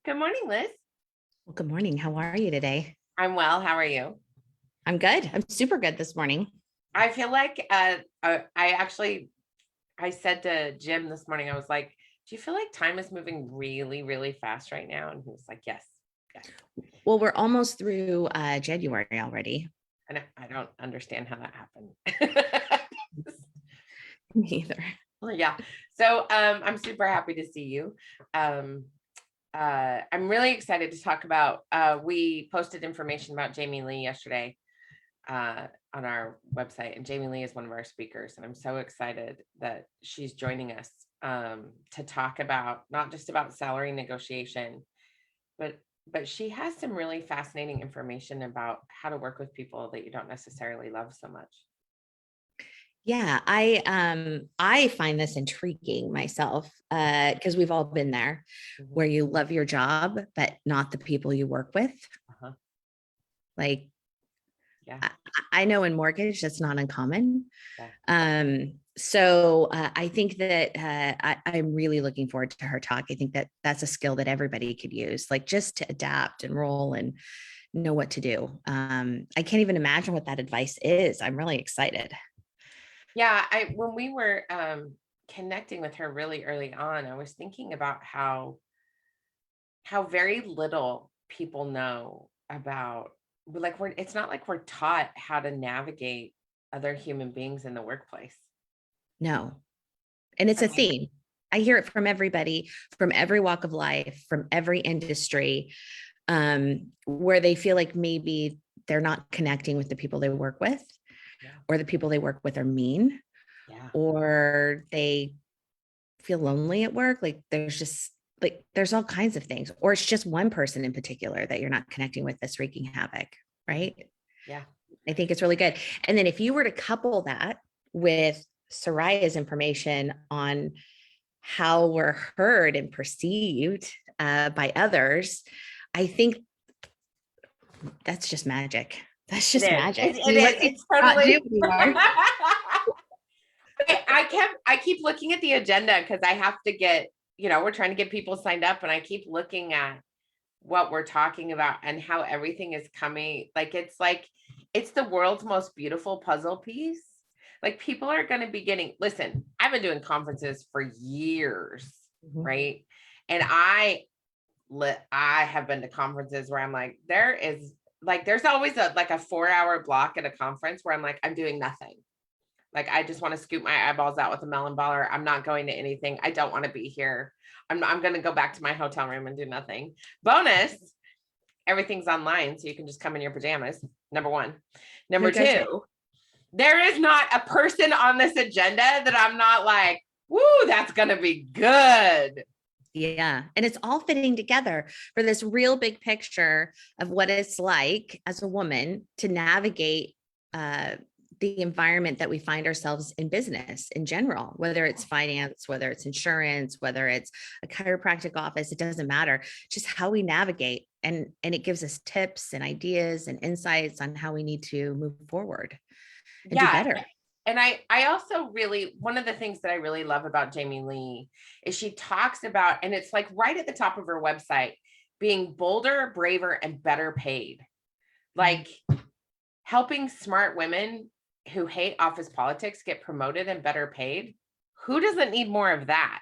Good morning, Liz. Well, good morning. How are you today? I'm well. How are you? I'm good. I'm super good this morning. I feel like I said to Jim this morning, I was like, "Do you feel like time is moving really, really fast right now?" And he was like, "Yes, yes." Well, we're almost through January already. And I don't understand how that happened. Neither. Well, yeah. So I'm super happy to see you. Um, I'm really excited to talk about. We posted information about Jamie Lee yesterday on our website, and Jamie Lee is one of our speakers, and I'm so excited that she's joining us to talk about not just about salary negotiation, but she has some really fascinating information about how to work with people that you don't necessarily love so much. Yeah, I find this intriguing myself because we've all been there Mhm. where you love your job, but not the people you work with. Uh-huh. Like Yeah, I, I know in mortgage, that's not uncommon. yeah, So I think that I'm really looking forward to her talk. I think that that's a skill that everybody could use, like just to adapt and roll and know what to do. I can't even imagine what that advice is. I'm really excited. yeah. I when we were connecting with her really early on, I was thinking about how very little people know about, like, it's not like we're taught how to navigate other human beings in the workplace. No, and it's I a mean, theme. I hear it from everybody, from every walk of life, from every industry, where they feel like maybe they're not connecting with the people they work with, yeah, or the people they work with are mean, yeah, or they feel lonely at work. Like there's all kinds of things, or it's just one person in particular that you're not connecting with that's wreaking havoc, mhm, right? yeah, I think it's really good. And then if you were to couple that with Soraya's information on how we're heard and perceived by others, I think that's just magic. That's it just is. magic. I It mean, what is. can It's you not do totally. anymore? I keep looking at the agenda because I have to get, we're trying to get people signed up, and I keep looking at what we're talking about and how everything is coming. Like it's the world's most beautiful puzzle piece. Like, people are going to be getting, listen, I've been doing conferences for years, Mhm. right? And I have been to conferences where I'm like, there's always a 4 hour block at a conference where I'm like, I'm doing nothing. Like, I just want to scoop my eyeballs out with a melon baller. I'm not going to anything. I don't want to be here. I'm going to go back to my hotel room and do nothing. Bonus, everything's online, so you can just come in your pajamas. Number one. No Number judgment. two, there is not a person on this agenda that I'm not like, woo, that's going to be good. Yeah. And it's all fitting together for this real big picture of what it's like as a woman to navigate uh, the environment that we find ourselves in business in general, whether it's finance, whether it's insurance, whether it's a chiropractic office, it doesn't matter. Just how we navigate. And it gives us tips and ideas and insights on how we need to move forward and do Yeah. better. And I also really, one of the things that I really love about Jamie Lee is she talks about, and it's like right at the top of her website, being bolder, braver, and better paid. Like, helping smart women who hate office politics get promoted and better paid. Who doesn't need more of that?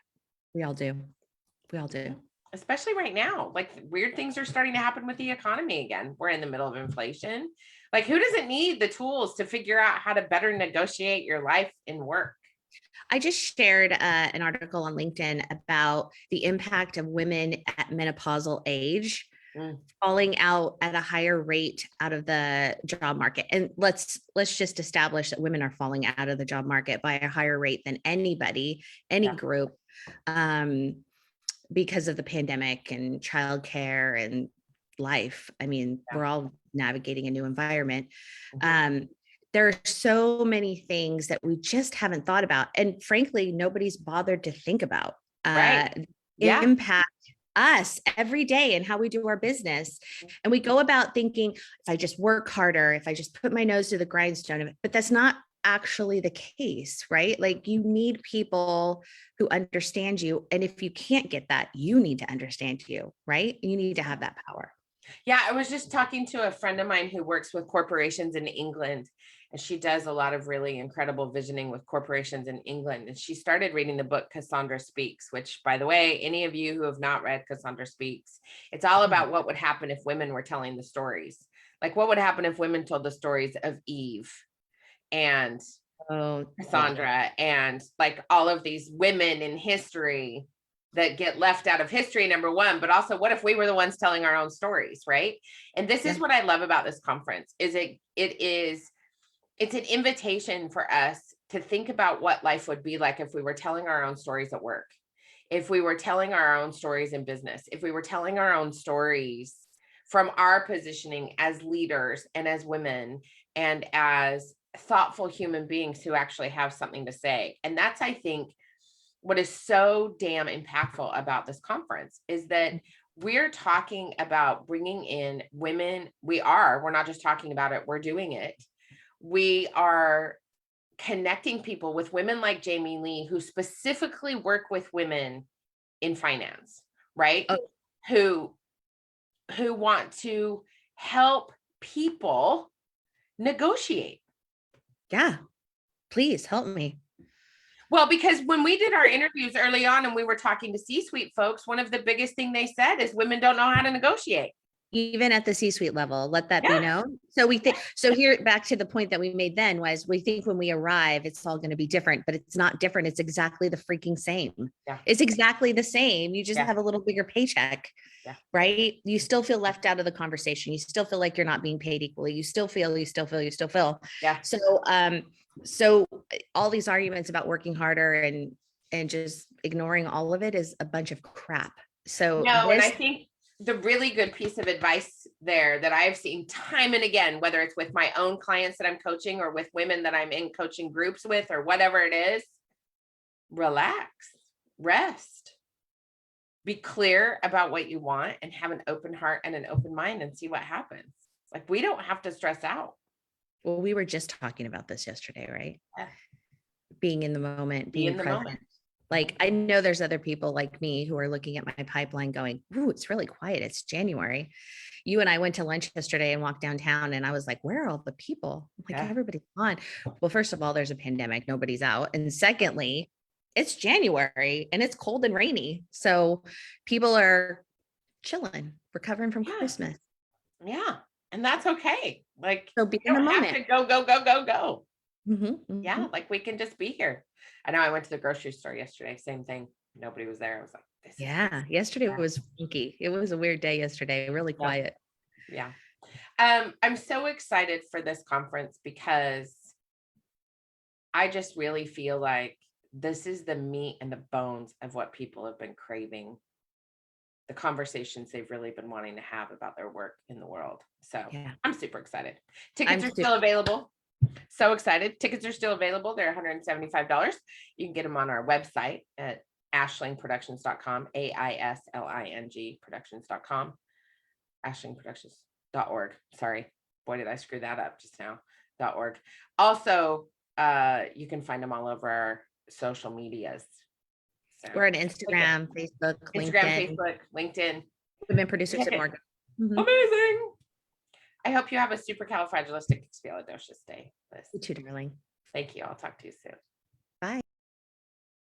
We all do. We all do. Especially right now, like, weird things are starting to happen with the economy again. We're in the middle of inflation. Like, who doesn't need the tools to figure out how to better negotiate your life in work? I just shared an article on LinkedIn about the impact of women at menopausal age Mm, falling out at a higher rate out of the job market. And let's just establish that women are falling out of the job market by a higher rate than anybody, any yeah, group, um, because of the pandemic and childcare and life. I mean, yeah. we're all navigating a new environment. Mhm. Um, there are so many things that we just haven't thought about. And frankly, nobody's bothered to think about Right. Yeah. impact us every day and how we do our business. And we go about thinking, if I just work harder, if I just put my nose to the grindstone of it, but that's not actually the case, right? Like you need people who understand you. And if you can't get that, you need to understand you, right? You need to have that power. Yeah, I was just talking to a friend of mine who works with corporations in England, and she does a lot of really incredible visioning with corporations in England. And she started reading the book Cassandra Speaks, which, by the way, any of you who have not read Cassandra Speaks, it's all about what would happen if women were telling the stories. Like, what would happen if women told the stories of Eve and Oh, Cassandra and like all of these women in history that get left out of history, number one, but also what if we were the ones telling our own stories, right? And this is what I love about this conference is it's an invitation for us to think about what life would be like if we were telling our own stories at work, if we were telling our own stories in business, if we were telling our own stories from our positioning as leaders and as women and as thoughtful human beings who actually have something to say. And that's, I think, what is so damn impactful about this conference is that we're talking about bringing in women. We're not just talking about it, we're doing it. We are connecting people with women like Jamie Lee, who specifically work with women in finance, right? Who want to help people negotiate. Yeah. Please help me. Well, because when we did our interviews early on and we were talking to C-suite folks, one of the biggest thing they said is women don't know how to negotiate. Even at the C-suite level, let that be known. So we think, so here back to the point that we made then was we think when we arrive, it's all going to be different, but it's not different. It's exactly the freaking same. Yeah. It's exactly the same. You just have a little bigger paycheck, right? You still feel left out of the conversation. You still feel like you're not being paid equally. You still feel. Yeah. So all these arguments about working harder and just ignoring all of it is a bunch of crap. So no, and I think the really good piece of advice there that I've seen time and again, whether it's with my own clients that I'm coaching or with women that I'm in coaching groups with or whatever it is, relax, rest, be clear about what you want and have an open heart and an open mind and see what happens. Like we don't have to stress out. Well, we were just talking about this yesterday, right? Yeah. Being in the moment, Be in being the present. moment. Like I know there's other people like me who are looking at my pipeline going, ooh, it's really quiet. It's January. You and I went to lunch yesterday and walked downtown and I was like, where are all the people? I'm like, everybody's on. Well, first of all, there's a pandemic. Nobody's out. And secondly, it's January and it's cold and rainy. So people are chilling, recovering from Christmas. Yeah. And that's okay. Like, so be you don't have to go. Yeah. Like we can just be here. I know I went to the grocery store yesterday. Same thing. Nobody was there. I was like, yesterday was funky. It was a weird day yesterday, really quiet. Yeah. I'm so excited for this conference because I just really feel like this is the meat and the bones of what people have been craving, the conversations they've really been wanting to have about their work in the world. So I'm super excited. Tickets are still available. So excited. Tickets are still available. They're $175. You can get them on our website at aislingproductions.com, AISLING productions.com, aislingproductions.org. Sorry. Boy, did I screw that up just now. .org. Also, you can find them all over our social medias. So, we're on Instagram, Facebook, LinkedIn. Women Producers at Morgan. Amazing. I hope you have a supercalifragilisticexpialidocious day. You too, darling. Thank you. I'll talk to you soon.